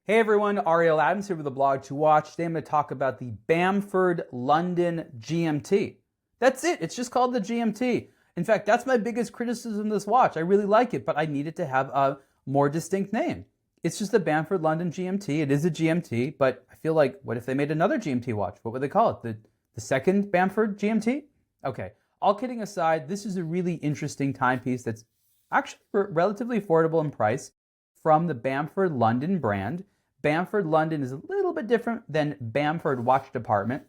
Hey everyone, Ariel Adams here with aBlogtoWatch. Today I'm going to talk about the Bamford London GMT. That's it, it's just called the GMT. In fact, that's my biggest criticism of this watch. I really like it, but I need it to have a more distinct name. It's just the Bamford London GMT. It is a GMT, but I feel like, what if they made another GMT watch? What would they call it? The second Bamford GMT? Okay, all kidding aside, this is a really interesting timepiece that's actually relatively affordable in price from the Bamford London brand. Bamford London is a little bit different than Bamford Watch Department.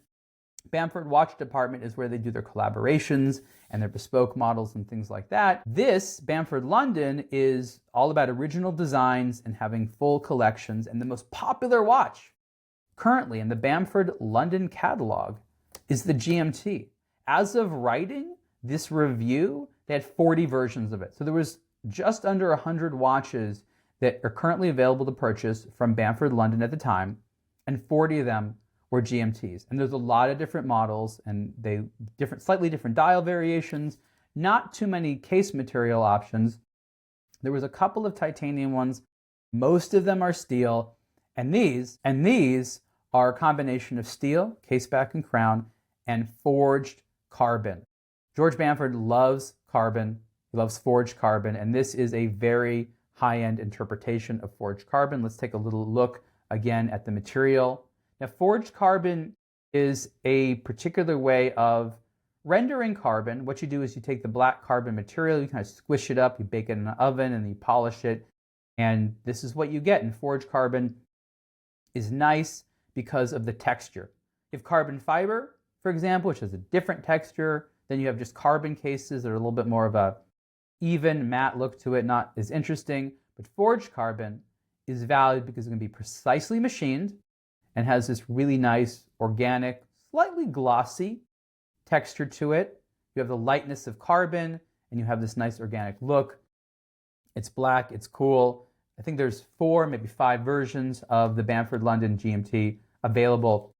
Bamford Watch Department is where they do their collaborations and their bespoke models and things like that. This, Bamford London, is all about original designs and having full collections, and the most popular watch currently in the Bamford London catalog is the GMT. As of writing this review, they had 40 versions of it. So there was just under 100 watches that are currently available to purchase from Bamford London at the time, and 40 of them were GMTs. And there's a lot of different models, and slightly different dial variations, not too many case material options. There was a couple of titanium ones. Most of them are steel, and these are a combination of steel, caseback and crown, and forged carbon. George Bamford loves carbon. He loves forged carbon, and this is a very high-end interpretation of forged carbon. Let's take a little look again at the material. Now, forged carbon is a particular way of rendering carbon. What you do is you take the black carbon material, you kind of squish it up, you bake it in an oven, and you polish it, and this is what you get. And forged carbon is nice because of the texture. You have carbon fiber, for example, which has a different texture. Then you have just carbon cases that are a little bit more of a even matte look to it, not as interesting. But forged carbon is valued because it can be precisely machined and has this really nice, organic, slightly glossy texture to it. You have the lightness of carbon, and you have this nice organic look. It's black, it's cool. I think there's 4, maybe 5 versions of the Bamford London GMT available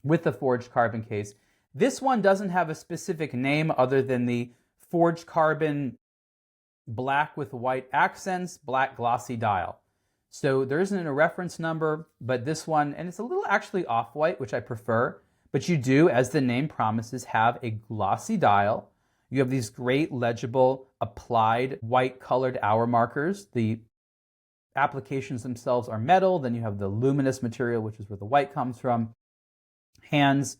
with the forged carbon case. This one doesn't have a specific name other than the forged carbon black with white accents, black glossy dial. So there isn't a reference number, but this one, and it's a little actually off-white, which I prefer, but you do, as the name promises, have a glossy dial. You have these great legible applied white colored hour markers. The applications themselves are metal. Then you have the luminous material, which is where the white comes from. Hands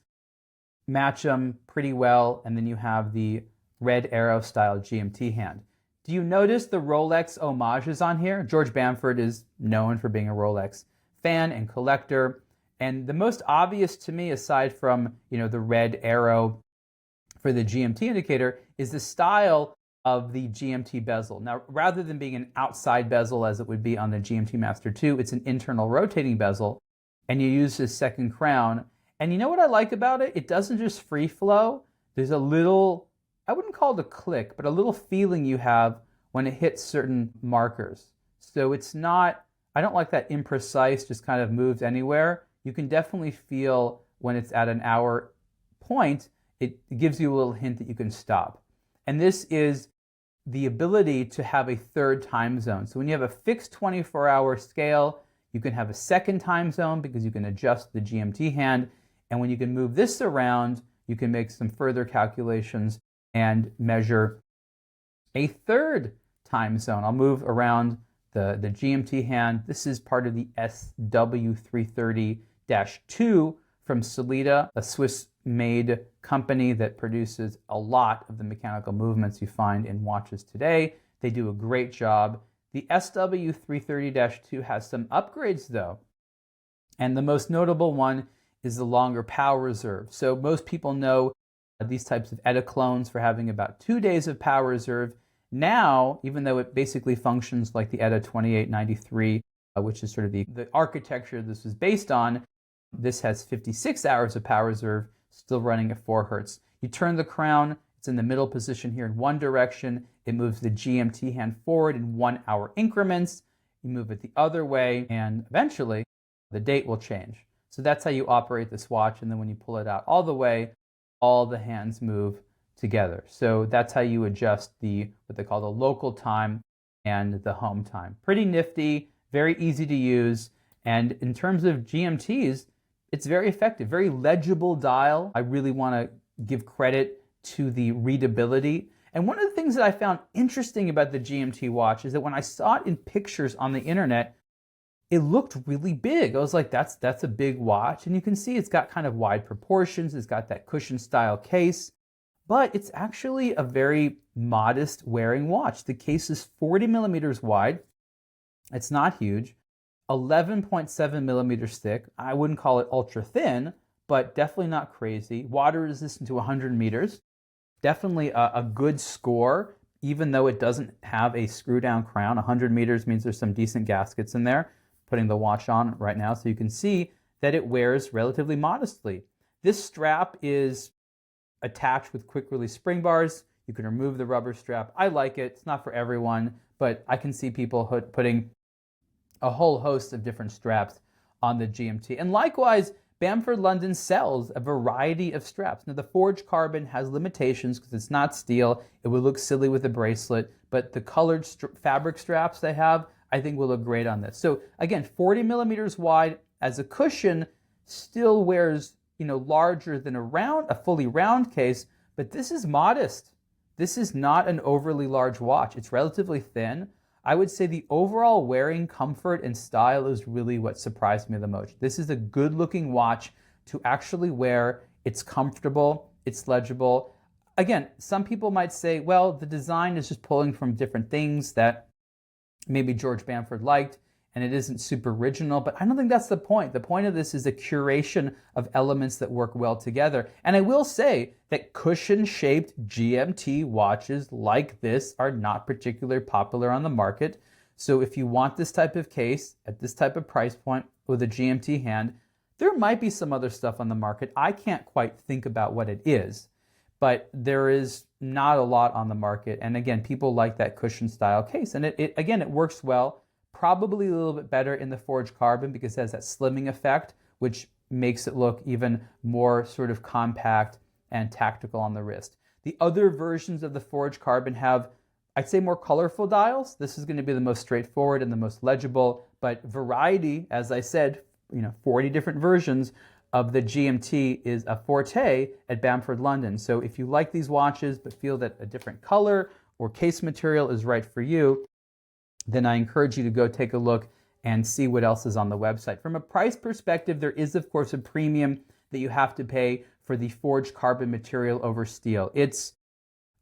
match them pretty well, and then you have the red arrow style GMT hand. Do you notice the Rolex Homages on here? George Bamford is known for being a Rolex fan and collector. And the most obvious to me, aside from the red arrow for the GMT indicator, is the style of the GMT bezel. Now, rather than being an outside bezel as it would be on the GMT Master 2, it's an internal rotating bezel, and you use this second crown. And you know what I like about it? It doesn't just free flow. There's a little, I wouldn't call it a click, but a little feeling you have when it hits certain markers. So it's not, I don't like that imprecise, just kind of moves anywhere. You can definitely feel when it's at an hour point, it gives you a little hint that you can stop. And this is the ability to have a third time zone. So when you have a fixed 24-hour scale, you can have a second time zone because you can adjust the GMT hand. And when you can move this around, you can make some further calculations and measure a third time zone. I'll move around the GMT hand. This is part of the SW330-2 from Sellita, a Swiss-made company that produces a lot of the mechanical movements you find in watches today. They do a great job. The SW330-2 has some upgrades though, and the most notable one is the longer power reserve. So most people know these types of ETA clones for having about 2 days of power reserve. Now, even though it basically functions like the ETA 2893, which is sort of the architecture this is based on, this has 56 hours of power reserve, still running at 4 Hertz. You turn the crown, it's in the middle position here in one direction. It moves the GMT hand forward in 1 hour increments. You move it the other way, and eventually the date will change. So that's how you operate this watch, and then when you pull it out all the way, all the hands move together. So that's how you adjust what they call the local time and the home time. Pretty nifty, very easy to use, And in terms of GMTs, it's very effective, very legible dial. I really want to give credit to the readability. And one of the things that I found interesting about the GMT watch is that when I saw it in pictures on the internet, it looked really big. I was like, that's a big watch. And you can see it's got kind of wide proportions. It's got that cushion style case, but it's actually a very modest wearing watch. The case is 40 millimeters wide. It's not huge. 11.7 millimeters thick. I wouldn't call it ultra thin, but definitely not crazy. Water resistant to 100 meters. Definitely a good score, even though it doesn't have a screw down crown. 100 meters means there's some decent gaskets in there. Putting the watch on right now so you can see that it wears relatively modestly. This strap is attached with quick release spring bars. You can remove the rubber strap. I like it. It's not for everyone, but I can see people putting a whole host of different straps on the GMT. And likewise, Bamford London sells a variety of straps. Now, the forged carbon has limitations because it's not steel. It would look silly with a bracelet, but the colored fabric straps they have, I think will look great on this. So again, 40 millimeters wide as a cushion, still wears, larger than a fully round case, but this is modest. This is not an overly large watch. It's relatively thin. I would say the overall wearing comfort and style is really what surprised me the most. This is a good looking watch to actually wear. It's comfortable, it's legible. Again, some people might say, well, the design is just pulling from different things that maybe George Bamford liked, and it isn't super original, but I don't think that's the point. The point of this is a curation of elements that work well together. And I will say that cushion-shaped GMT watches like this are not particularly popular on the market. So if you want this type of case at this type of price point with a GMT hand, there might be some other stuff on the market. I can't quite think about what it is, but there is not a lot on the market. And again, people like that cushion style case. And it works well. Probably a little bit better in the forged carbon because it has that slimming effect, which makes it look even more sort of compact and tactical on the wrist. The other versions of the forged carbon have, I'd say, more colorful dials. This is going to be the most straightforward and the most legible, but variety, as I said, 40 different versions of the GMT is a forte at Bamford London. So if you like these watches but feel that a different color or case material is right for you, then I encourage you to go take a look and see what else is on the website. From a price perspective, there is, of course, a premium that you have to pay for the forged carbon material over steel. It's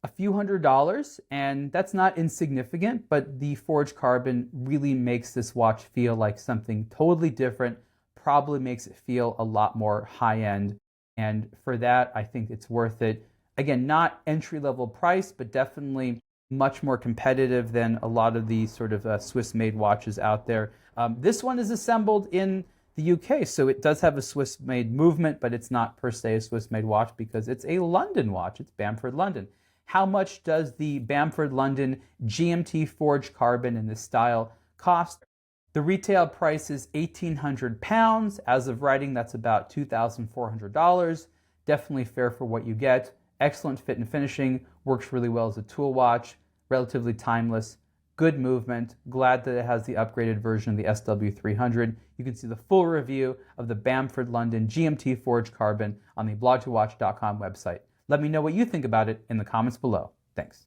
a few $100s, and that's not insignificant, but the forged carbon really makes this watch feel like something totally different, probably makes it feel a lot more high-end, and for that, I think it's worth it. Again, not entry-level price, but definitely much more competitive than a lot of the sort of Swiss-made watches out there. This one is assembled in the UK, so it does have a Swiss-made movement, but it's not per se a Swiss-made watch because it's a London watch. It's Bamford London. How much does the Bamford London GMT forged carbon in this style cost? The retail price is £1,800. As of writing, that's about $2,400. Definitely fair for what you get. Excellent fit and finishing, works really well as a tool watch, relatively timeless, good movement. Glad that it has the upgraded version of the SW300. You can see the full review of the Bamford London GMT Forged Carbon on the aBlogtoWatch.com website. Let me know what you think about it in the comments below. Thanks.